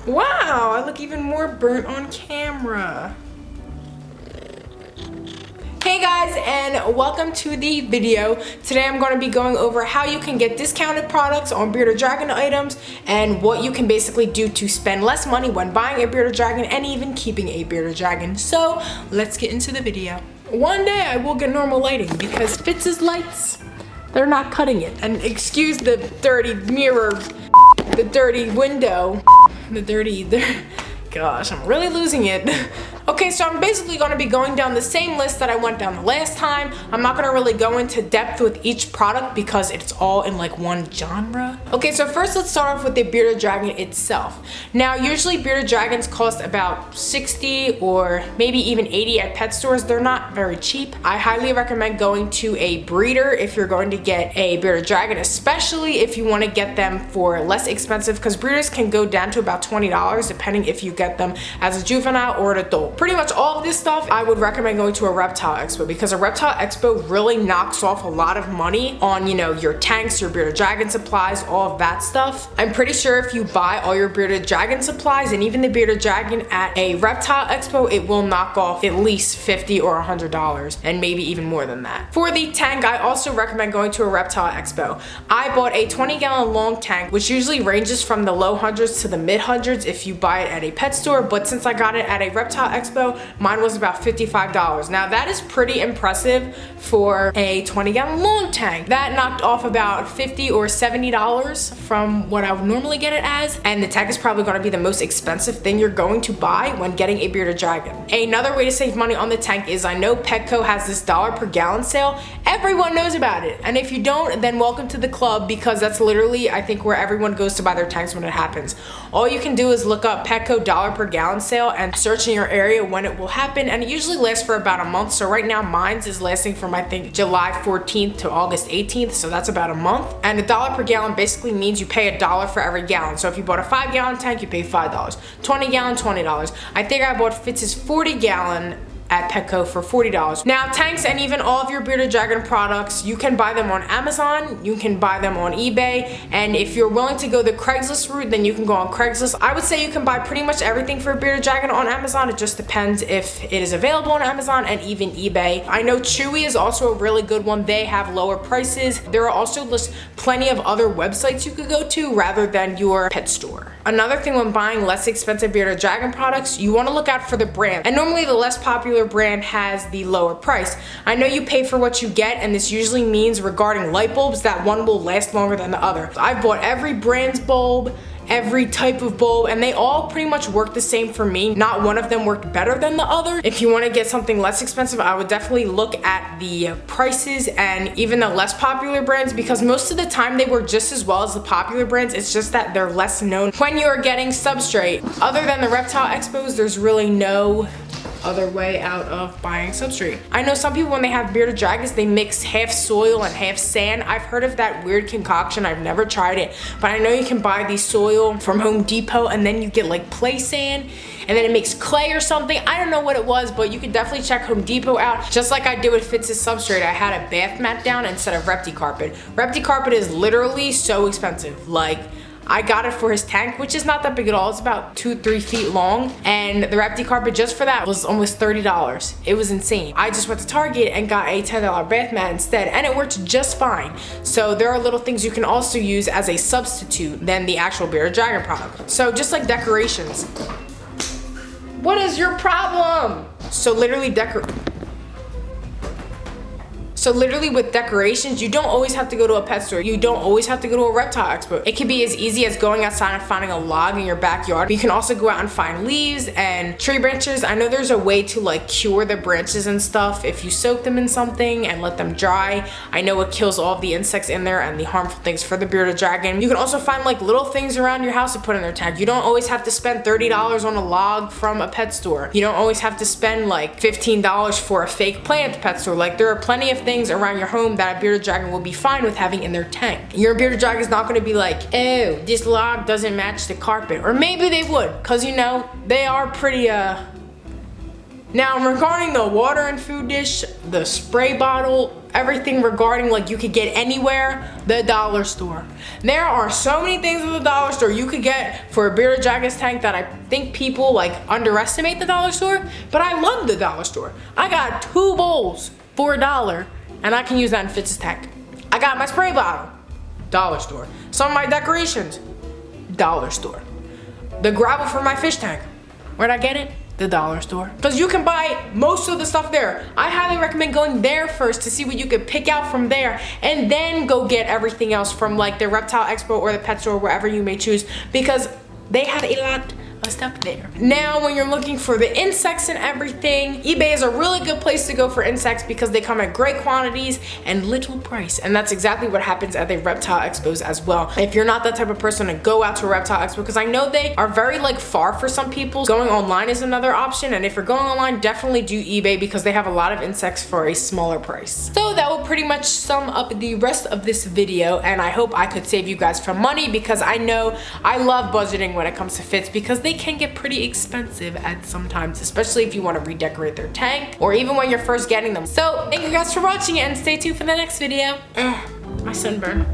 Wow, I look even more burnt on camera. Hey guys, and welcome to the video. Today I'm going to be going over how you can get discounted products on Bearded Dragon items and what you can basically do to spend less money when buying a Bearded Dragon and even keeping a Bearded Dragon. So let's get into the video. One day I will get normal lighting because Fitz's lights, they're not cutting it. And excuse the dirty mirror, the dirty window, gosh, I'm really losing it. Okay, so I'm basically going to be going down the same list that I went down the last time. I'm not going to really go into depth with each product because it's all in like one genre. Okay, so first let's start off with the Bearded Dragon itself. Now, usually Bearded Dragons cost about 60 or maybe even 80 at pet stores. They're not very cheap. I highly recommend going to a breeder if you're going to get a Bearded Dragon, especially if you want to get them for less expensive, because breeders can go down to about $20 depending if you get them as a juvenile or an adult. Pretty much all of this stuff, I would recommend going to a reptile expo because a reptile expo really knocks off a lot of money on, you know, your tanks, your Bearded Dragon supplies, all of that stuff. I'm pretty sure if you buy all your Bearded Dragon supplies and even the Bearded Dragon at a reptile expo, it will knock off at least $50 or $100 and maybe even more than that. For the tank, I also recommend going to a reptile expo. I bought a 20-gallon long tank, which usually ranges from the low hundreds to the mid hundreds if you buy it at a pet store, but since I got it at a reptile expo, mine was about $55. Now that is pretty impressive for a 20-gallon long tank. That knocked off about $50 or $70 from what I would normally get it as, and the tank is probably going to be the most expensive thing you're going to buy when getting a Bearded Dragon. Another way to save money on the tank is, I know Petco has this $1 per gallon sale. Everyone knows about it, and if you don't, then welcome to the club, because that's literally, I think, where everyone goes to buy their tanks when it happens. All you can do is look up Petco $1 per gallon sale and search in your area when it will happen, and it usually lasts for about a month. So right now mine's is lasting from, I think, July 14th to August 18th, so that's about a month. And $1 per gallon basically means you pay $1 for every gallon. So if you bought a 5-gallon tank, you pay $5, 20-gallon, $20. I think I bought Fitz's 40-gallon at Petco for $40. Now, tanks and even all of your Bearded Dragon products, you can buy them on Amazon, you can buy them on eBay, and if you're willing to go the Craigslist route, then you can go on Craigslist. I would say you can buy pretty much everything for a Bearded Dragon on Amazon. It just depends if it is available on Amazon and even eBay. I know Chewy is also a really good one. They have lower prices. There are also just plenty of other websites you could go to rather than your pet store. Another thing when buying less expensive Bearded Dragon products, you want to look out for the brand, and normally the less popular brand has the lower price. I know you pay for what you get, and this usually means regarding light bulbs that one will last longer than the other. I've bought every brand's bulb, every type of bulb, and they all pretty much work the same for me. Not one of them worked better than the other. If you want to get something less expensive, I would definitely look at the prices and even the less popular brands, because most of the time they work just as well as the popular brands. It's just that they're less known when you are getting substrate. Other than the reptile expos, there's really no other way out of buying substrate. I know some people, when they have Bearded Dragons, they mix half soil and half sand. I've heard of that weird concoction. I've never tried it, but I know you can buy the soil from Home Depot, and then you get like play sand, and then it makes clay or something. I don't know what it was, but you could definitely check Home Depot out. Just like I did with Fitz's substrate, I had a bath mat down instead of Repti carpet. Repti carpet is literally so expensive. Like, I got it for his tank, which is not that big at all. It's about 2-3 feet long, and the Repti carpet just for that was almost $30. It was insane. I just went to Target and got a $10 bath mat instead, and it worked just fine. So there are little things you can also use as a substitute than the actual Bearded Dragon product. So just like decorations. What is your problem? So literally with decorations, you don't always have to go to a pet store. You don't always have to go to a reptile expo. It can be as easy as going outside and finding a log in your backyard. But you can also go out and find leaves and tree branches. I know there's a way to like cure the branches and stuff if you soak them in something and let them dry. I know it kills all of the insects in there and the harmful things for the Bearded Dragon. You can also find like little things around your house to put in their tank. You don't always have to spend $30 on a log from a pet store. You don't always have to spend like $15 for a fake plant at the pet store. Like, there are plenty of things around your home that a Bearded Dragon will be fine with having in their tank. Your Bearded Dragon is not going to be like, oh, this log doesn't match the carpet. Or maybe they would, because you know, they are pretty Now regarding the water and food dish, the spray bottle, everything regarding like you could get anywhere, the dollar store. There are so many things at the dollar store you could get for a bearded dragon's tank that I think people like underestimate the dollar store, but I love the dollar store. I got 2 bowls for $1 and I can use that in Fitz's tank. I got my spray bottle, dollar store. Some of my decorations, dollar store. The gravel for my fish tank, where'd I get it? The dollar store. Because you can buy most of the stuff there. I highly recommend going there first to see what you could pick out from there, and then go get everything else from like the Reptile Expo or the pet store, wherever you may choose, because they have a lot of stuff there. Now, when you're looking for the insects and everything, eBay is a really good place to go for insects because they come at great quantities and little price. And that's exactly what happens at the Reptile Expos as well. If you're not that type of person to go out to a Reptile Expo, because I know they are very like far for some people, going online is another option. And if you're going online, definitely do eBay because they have a lot of insects for a smaller price. So that will pretty much sum up the rest of this video, and I hope I could save you guys from money because I know I love budgeting when it comes to fits because they can get pretty expensive at sometimes, especially if you want to redecorate their tank or even when you're first getting them. So thank you guys for watching and stay tuned for the next video. My sunburn.